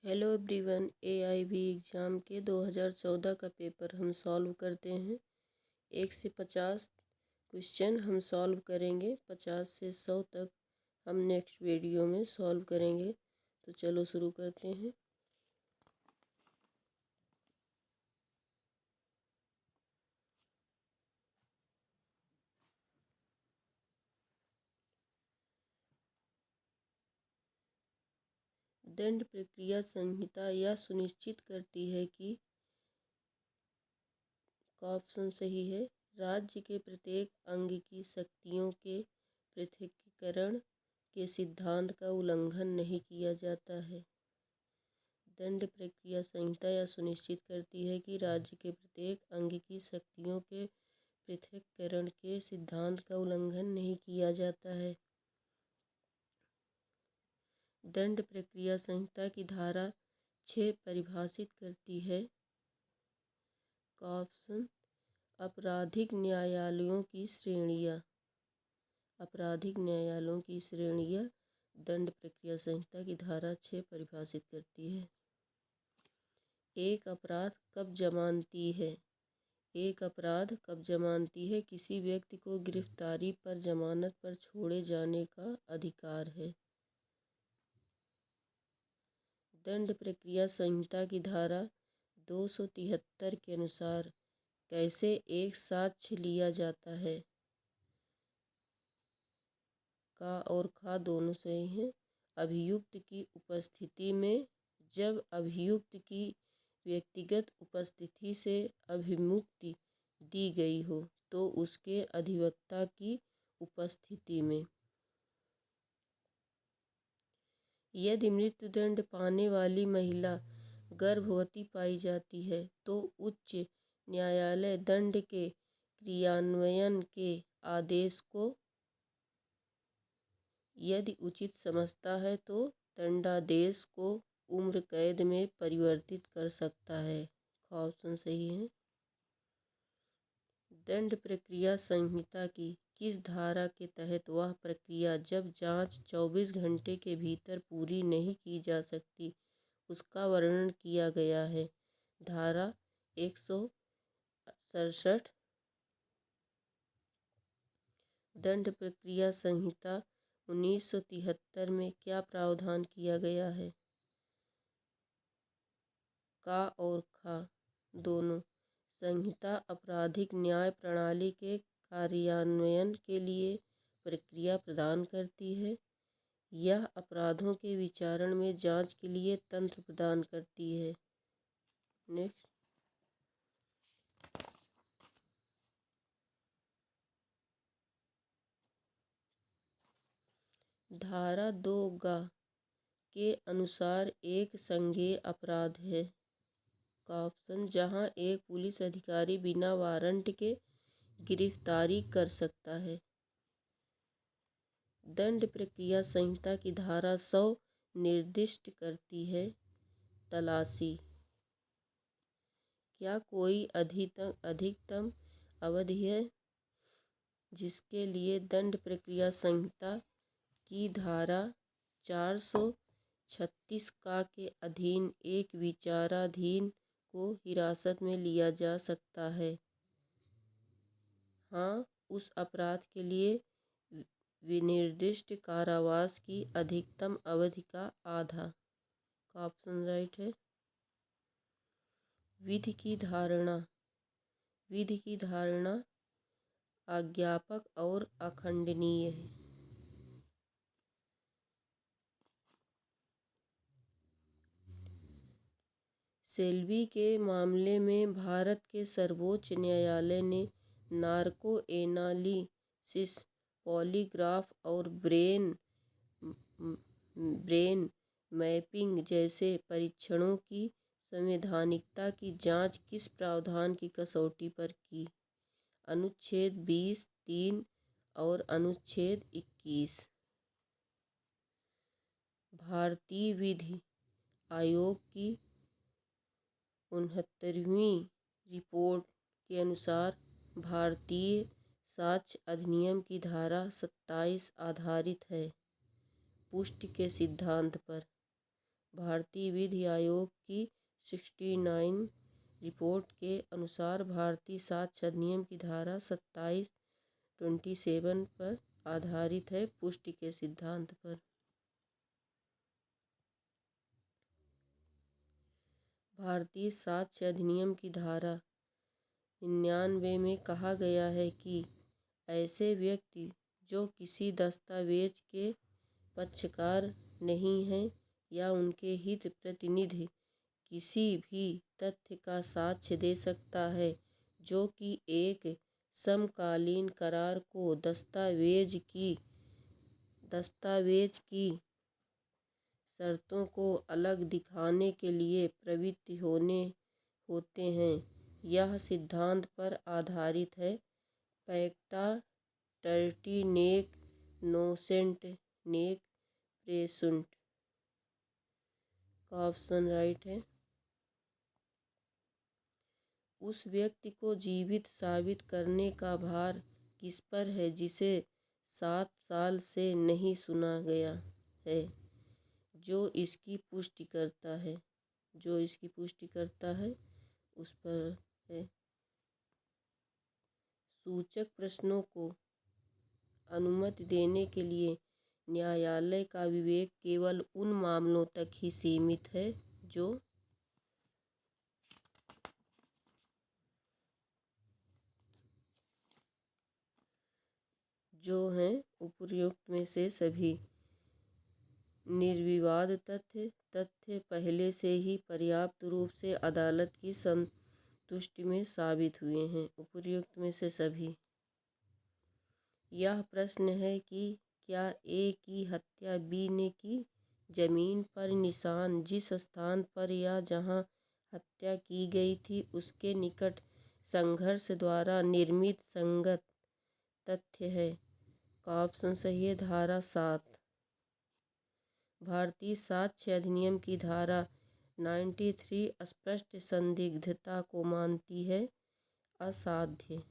Hello everyone, AIB exam के 2014 का paper हम सॉल्व करते हैं। 1 से 50 क्वेश्चन हम सॉल्व करेंगे। 50 से 100 तक हम नेक्स्ट वीडियो में सॉल्व करेंगे। तो चलो शुरू करते हैं। दंड प्रक्रिया संहिता यह सुनिश्चित करती है कि का ऑप्शन सही है, राज्य के प्रत्येक अंग की शक्तियों के पृथक्करण के सिद्धांत का उल्लंघन नहीं किया जाता है। दंड प्रक्रिया संहिता यह सुनिश्चित करती है कि राज्य के प्रत्येक अंग की शक्तियों के पृथक्करण के सिद्धांत का उल्लंघन नहीं किया जाता है। दंड प्रक्रिया संहिता की धारा 6 परिभाषित करती है का ऑप्शन आपराधिक न्यायालयों की श्रेणियाँ। आपराधिक न्यायालयों की श्रेणियाँ दंड प्रक्रिया संहिता की धारा 6 परिभाषित करती है। एक अपराध कब जमानती है। एक अपराध कब जमानती है। किसी व्यक्ति को गिरफ्तारी पर जमानत पर छोड़े जाने का अधिकार है। दंड प्रक्रिया संहिता की धारा 273 के अनुसार कैसे एक साक्ष्य लिया जाता है। का और खा दोनों सही हैं। अभियुक्त की उपस्थिति में, जब अभियुक्त की व्यक्तिगत उपस्थिति से अभिमुक्ति दी गई हो तो उसके अधिवक्ता की उपस्थिति में। यदि मृत्युदंड पाने वाली महिला गर्भवती पाई जाती है तो उच्च न्यायालय दंड के क्रियान्वयन के आदेश को यदि उचित समझता है तो दंडादेश को उम्र कैद में परिवर्तित कर सकता है। ऑप्शन सही है। दंड प्रक्रिया संहिता की किस धारा के तहत वह प्रक्रिया जब जांच 24 घंटे के भीतर पूरी नहीं की जा सकती उसका वर्णन किया गया है। धारा 167। दंड प्रक्रिया संहिता 1973 में क्या प्रावधान किया गया है। का और खा दोनों। संहिता आपराधिक न्याय प्रणाली के कार्यान्वयन के लिए प्रक्रिया प्रदान करती है। यह अपराधों के विचारण में जांच के लिए तंत्र प्रदान करती है। नेक्स्ट। धारा 2 के अनुसार एक संज्ञेय अपराध है। का ऑप्शन जहां एक पुलिस अधिकारी बिना वारंट के गिरफ्तारी कर सकता है। दंड प्रक्रिया संहिता की धारा 100 निर्दिष्ट करती है तलाशी। क्या कोई अधिकतम अवधि है जिसके लिए दंड प्रक्रिया संहिता की धारा 436 के अधीन एक विचाराधीन को हिरासत में लिया जा सकता है। हाँ, उस अपराध के लिए विनिर्दिष्ट कारावास की अधिकतम अवधि का आधा। का ऑप्शन राइट है। विधि की धारणा। विधि की धारणा अज्ञापक और अखंडनीय है। सेल्वी के मामले में भारत के सर्वोच्च न्यायालय ने नार्को एनालिसिस, पॉलीग्राफ और ब्रेन मैपिंग जैसे परीक्षणों की संवैधानिकता की जांच किस प्रावधान की कसौटी पर की। अनुच्छेद 20(3) और अनुच्छेद 21। भारतीय विधि आयोग की 69वीं रिपोर्ट के अनुसार भारतीय साक्ष्य अधिनियम की धारा 27 आधारित है पुष्टि के सिद्धांत पर। भारतीय विधि आयोग की 69 रिपोर्ट के अनुसार भारतीय साक्ष्य अधिनियम की धारा 27 पर आधारित है पुष्टि के सिद्धांत पर। भारतीय साक्ष्य अधिनियम की धारा 99 में कहा गया है कि ऐसे व्यक्ति जो किसी दस्तावेज के पक्षकार नहीं हैं या उनके हित प्रतिनिधि किसी भी तथ्य का साक्ष्य दे सकता है जो कि एक समकालीन करार को दस्तावेज की शर्तों को अलग दिखाने के लिए प्रवृत्त होते हैं। यह सिद्धांत पर आधारित है। पैक्टा टर्टी नेक नोसेंट नेक प्रेसुंट का ऑप्शन राइट है। उस व्यक्ति को जीवित साबित करने का भार किस पर है जिसे 7 साल से नहीं सुना गया है। जो इसकी पुष्टि करता है उस पर है। सूचक प्रश्नों को अनुमति देने के लिए न्यायालय का विवेक केवल उन मामलों तक ही सीमित है जो हैं उपर्युक्त में से सभी निर्विवाद तथ्य पहले से ही पर्याप्त रूप से अदालत की संतुष्टि में साबित हुए हैं। उपर्युक्त में से सभी। यह प्रश्न है कि क्या ए की हत्या बी ने की। जमीन पर निशान जिस स्थान पर या जहां हत्या की गई थी उसके निकट संघर्ष द्वारा निर्मित संगत तथ्य है। का ऑप्शन सही है धारा 7। भारतीय साक्ष्य अधिनियम की धारा 93 स्पष्ट संदिग्धता को मानती है असाध्य।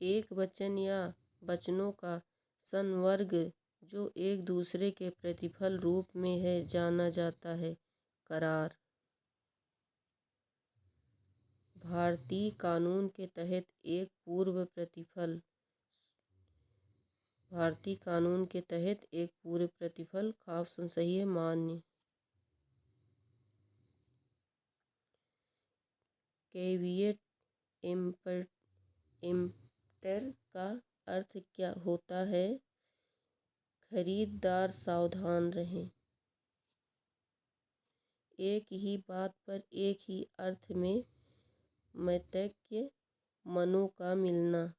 एक वचन या वचनों का संवर्ग जो एक दूसरे के प्रतिफल रूप में है जाना जाता है करार। भारतीय कानून के तहत एक पूर्व प्रतिफल का ऑप्शन सही है मान्य। कैविएट एम्पटर का अर्थ क्या होता है। खरीदार सावधान रहें। एक ही बात पर एक ही अर्थ में मैत्रेय मनों का मिलना।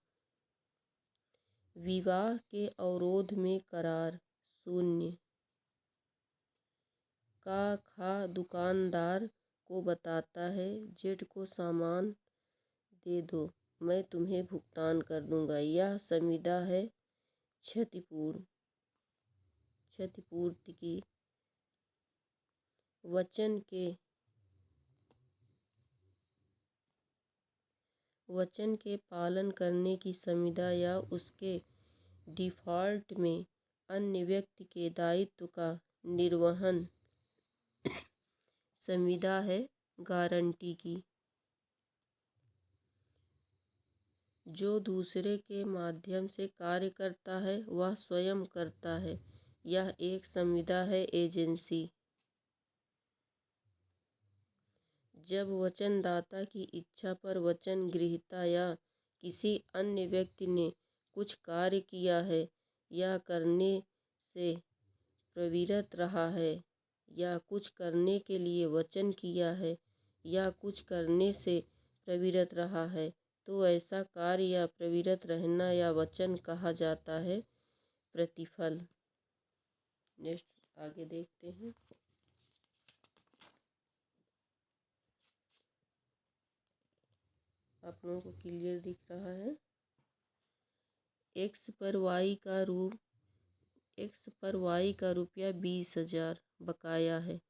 विवाह के अवरोध में करार। शून्य का खा दुकानदार को बताता है जेठ को सामान दे दो मैं तुम्हें भुगतान कर दूंगा। यह संविदा है क्षतिपूर्ति की। वचन के पालन करने की संविदा या उसके डिफ़ॉल्ट में अन्य व्यक्ति के दायित्व का निर्वहन संविदा है गारंटी की। जो दूसरे के माध्यम से कार्य करता है वह स्वयं करता है। यह एक संविदा है एजेंसी। जब वचनदाता की इच्छा पर वचन ग्रहीता या किसी अन्य व्यक्ति ने कुछ कार्य किया है या करने से प्रवृत्त रहा है या कुछ करने के लिए वचन किया है या कुछ करने से प्रवृत्त रहा है तो ऐसा कार्य या प्रवृत्त रहना या वचन कहा जाता है प्रतिफल। नेक्स्ट आगे देखते हैं। आप लोगों को क्लियर दिख रहा है। एक्स पर वाई का रुपया 20,000 बकाया है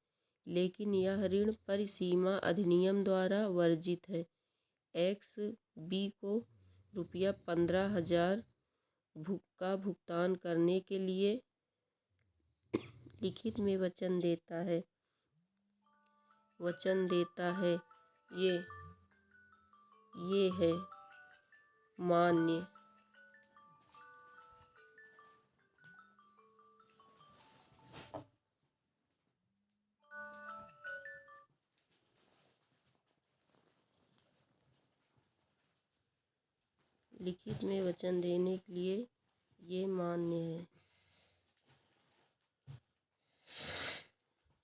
लेकिन यह ऋण परिसीमा अधिनियम द्वारा वर्जित है। एक्स बी को रुपया 15,000 भुगतान करने के लिए लिखित में वचन देता है ये है मान्य। लिखित में वचन देने के लिए ये मान्य है।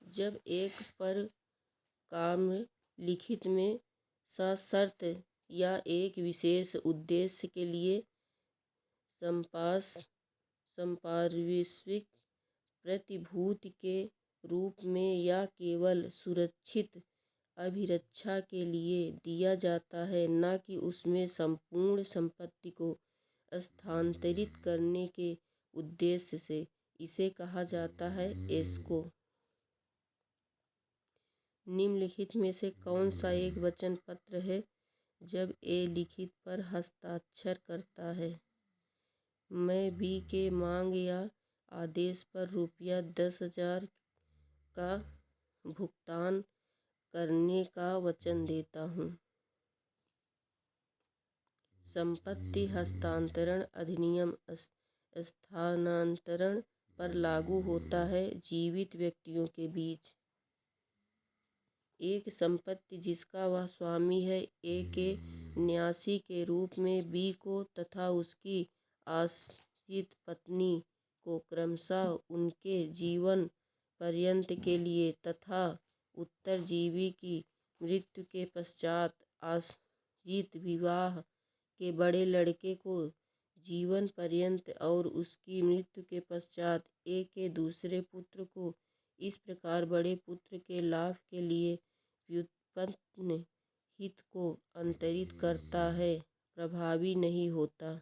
जब एक पर काम लिखित में सशर्त या एक विशेष उद्देश्य के लिए संपार्श्विक प्रतिभूति के रूप में या केवल सुरक्षित अभिरक्षा के लिए दिया जाता है, न कि उसमें संपूर्ण संपत्ति को स्थानांतरित करने के उद्देश्य से, इसे कहा जाता है एस्को। निम्नलिखित में से कौन सा एक वचन पत्र है जब ए लिखित पर हस्ताक्षर करता है? मैं बी के मांग या आदेश पर रुपया 10,000 का भुगतान करने का वचन देता हूँ। संपत्ति हस्तांतरण अधिनियम स्थानांतरण पर लागू होता है जीवित व्यक्तियों के बीच। एक संपत्ति जिसका वह स्वामी है ए के न्यासी के रूप में बी को तथा उसकी आश्रित पत्नी को क्रमशः उनके जीवन पर्यंत के लिए तथा उत्तरजीवी की मृत्यु के पश्चात आश्रित विवाह के बड़े लड़के को जीवन पर्यंत और उसकी मृत्यु के पश्चात ए के दूसरे पुत्र को इस प्रकार बड़े पुत्र के लाभ के लिए व्युत्पन्न हित को अंतरित करता है, प्रभावी नहीं होता।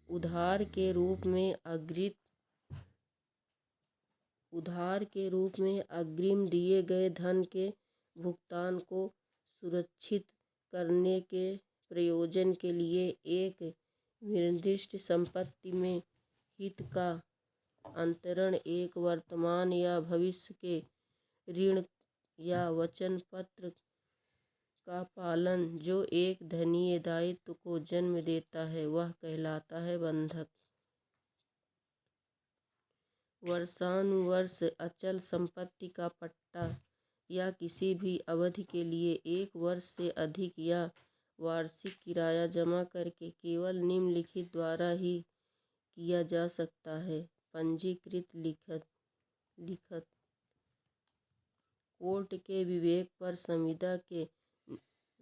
उधार के रूप में अग्रिम दिए गए धन के भुगतान को सुरक्षित करने के प्रयोजन के लिए एक निर्दिष्ट संपत्ति में हित का अंतरण एक वर्तमान या भविष्य के ऋण या वचन पत्र का पालन जो एक धनीय दायित्व को जन्म देता है, वह कहलाता है बंधक। वर्षानुवर्ष अचल संपत्ति का पट्टा या किसी भी अवधि के लिए 1 वर्ष से अधिक या वार्षिक किराया जमा करके केवल निम्नलिखित द्वारा ही किया जा सकता है। पंजीकृत लिखत कोर्ट के विवेक पर संविदा के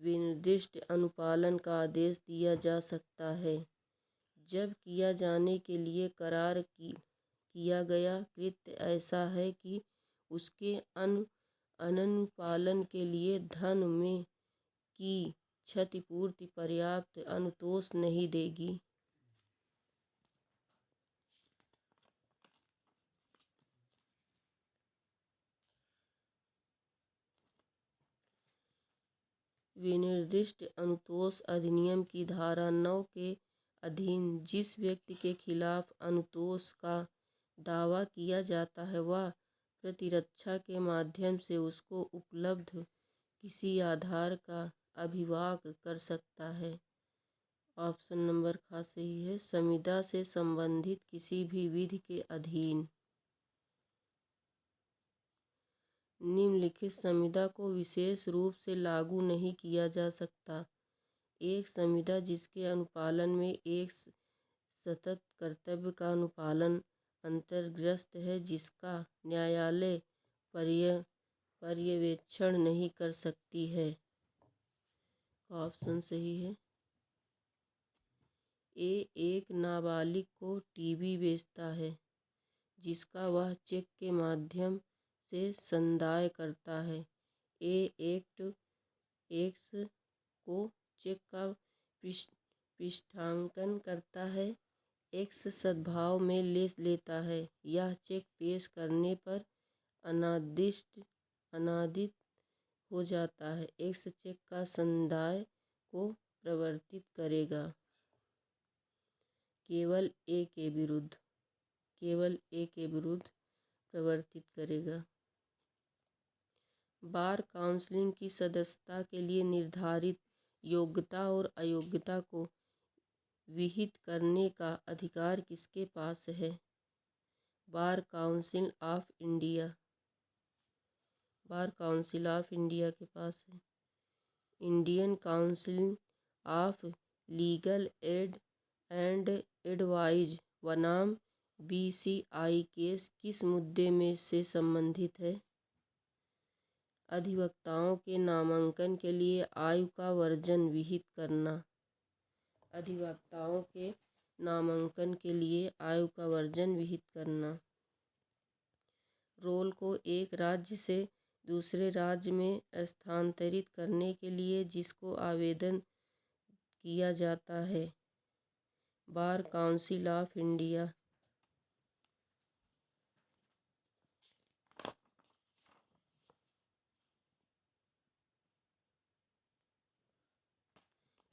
विनिर्दिष्ट अनुपालन का आदेश दिया जा सकता है जब किया जाने के लिए करार किया गया कृत्य ऐसा है कि उसके अनुपालन के लिए धन में की क्षतिपूर्ति पर्याप्त अनुतोष नहीं देगी। विनिर्दिष्ट अनुतोष अधिनियम की धारा 9 के अधीन जिस व्यक्ति के खिलाफ अनुतोष का दावा किया जाता है वह प्रतिरक्षा के माध्यम से उसको उपलब्ध किसी आधार का अभिभाग कर सकता है। ऑप्शन नंबर ख सही है। संविदा से संबंधित किसी भी विधि के अधीन निम्नलिखित संविदा को विशेष रूप से लागू नहीं किया जा सकता। एक संविदा जिसके अनुपालन में एक सतत कर्तव्य का अनुपालन अंतर्ग्रस्त है जिसका न्यायालय पर्यवेक्षण नहीं कर सकती है। ऑप्शन सही है। ए एक नाबालिग को टीवी बेचता है जिसका वह चेक के माध्यम से संदाय करता है। ए एक्ट एक्स को चेक का पृष्ठांकन करता है। एक्स सद्भाव में ले लेता है। यह चेक पेश करने पर अनादित हो जाता है। एक्स चेक का संदाय को प्रवर्तित करेगा। केवल ए के विरुद्ध प्रवर्तित करेगा। बार काउंसिल की सदस्यता के लिए निर्धारित योग्यता और अयोग्यता को विहित करने का अधिकार किसके पास है? बार काउंसिल ऑफ इंडिया के पास है। Indian council of legal aid and advise बनाम BCI केस किस मुद्दे में से संबंधित है? अधिवक्ताओं के नामांकन के लिए आयु का वर्जन विहित करना। अधिवक्ताओं के नामांकन के लिए आयु का वर्जन विहित करना। रोल को एक राज्य से दूसरे राज्य में स्थानांतरित करने के लिए जिसको आवेदन किया जाता है। Bar council of India.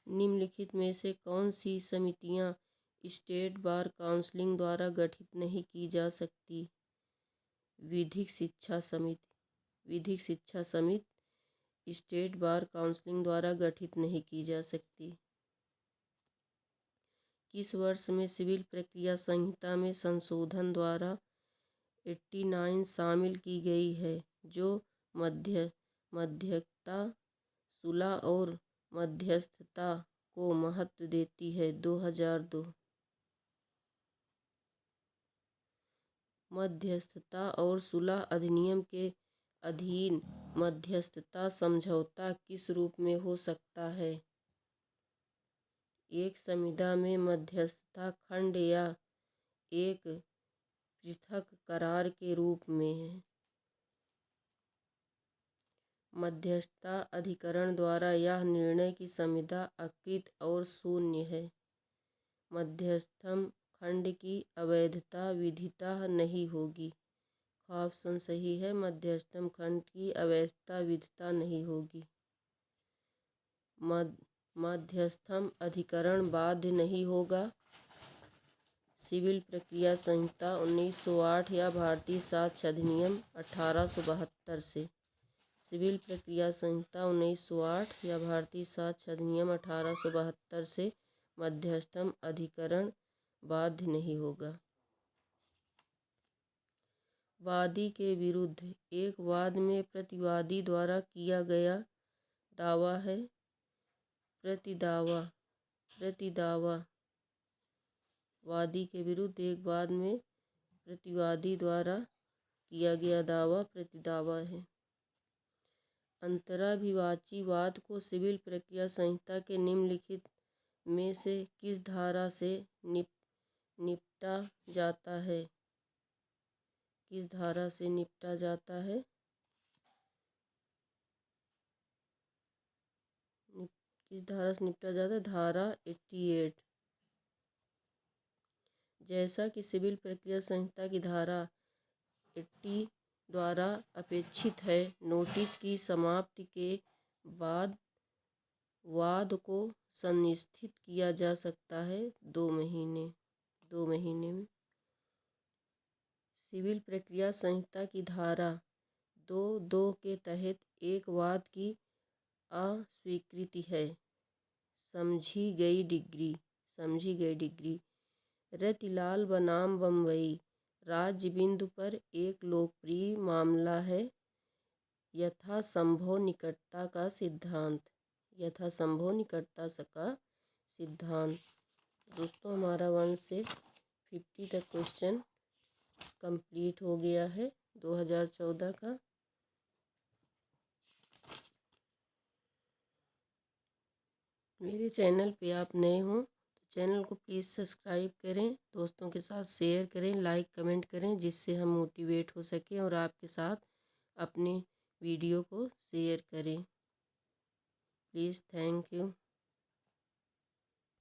निम्नलिखित में से कौन सी समितियां स्टेट बार काउंसिल द्वारा गठित नहीं की जा सकती? विधिक शिक्षा समिति स्टेट बार काउंसिल द्वारा गठित नहीं की जा सकती। किस वर्ष में सिविल प्रक्रिया संहिता में संशोधन द्वारा 89 शामिल की गई है, जो मध्यस्थता, सुलह और मध्यस्थता को महत्व देती है? 2002। मध्यस्थता और सुलह अधिनियम के अधीन मध्यस्थता समझौता किस रूप में हो सकता है? एक संविदा में मध्यस्थता खंड या एक पृथक करार के रूप में है। मध्यस्थता अधिकरण द्वारा यह निर्णय की संविदा अकृत और शून्य है। मध्यस्थम खंड की अवैधता विधिता नहीं होगी। ऑप्शन सही है, मध्यस्थम खंड की अवैधता विधिता नहीं होगी। मध्यस्थम अधिकरण बाध्य नहीं होगा। सिविल प्रक्रिया संहिता 1908 या भारतीय साक्ष्य अधिनियम 1872 से। सिविल प्रक्रिया संहिता 1908 या भारतीय साक्ष्य अधिनियम 1872 से मध्यस्थम अधिकरण बाध्य नहीं होगा। वादी के विरुद्ध एक वाद में प्रतिवादी द्वारा किया गया दावा है प्रतिदावा। वादी के विरुद्ध एक वाद में प्रतिवादी द्वारा किया गया दावा प्रतिदावा है। अंतराभिवाची वाद को सिविल प्रक्रिया संहिता के निम्नलिखित में से किस धारा से निपटा जाता है? किस धारा से निपटा जाता है? किस धारा से निपटा जाता है? धारा 88। जैसा कि सिविल प्रक्रिया संहिता की धारा 80 द्वारा अपेक्षित है, नोटिस की समाप्ति के बाद वाद को सुनिश्चित किया जा सकता है 2 महीने में। सिविल प्रक्रिया संहिता की धारा 2(2) के तहत एक वाद की अस्वीकृति है समझी गई डिग्री। रतिलाल बनाम बम्बई राज्य बिंदु पर एक लोकप्रिय मामला है यथासंभव निकटता का सिद्धांत। दोस्तों, हमारा 1 से 50 तक क्वेश्चन कंप्लीट हो गया है 2014 का। मेरे चैनल पे आप नए हो तो चैनल को प्लीज़ सब्सक्राइब करें, दोस्तों के साथ शेयर करें, लाइक कमेंट करें, जिससे हम मोटिवेट हो सकें और आपके साथ अपने वीडियो को शेयर करें। Please, thank you.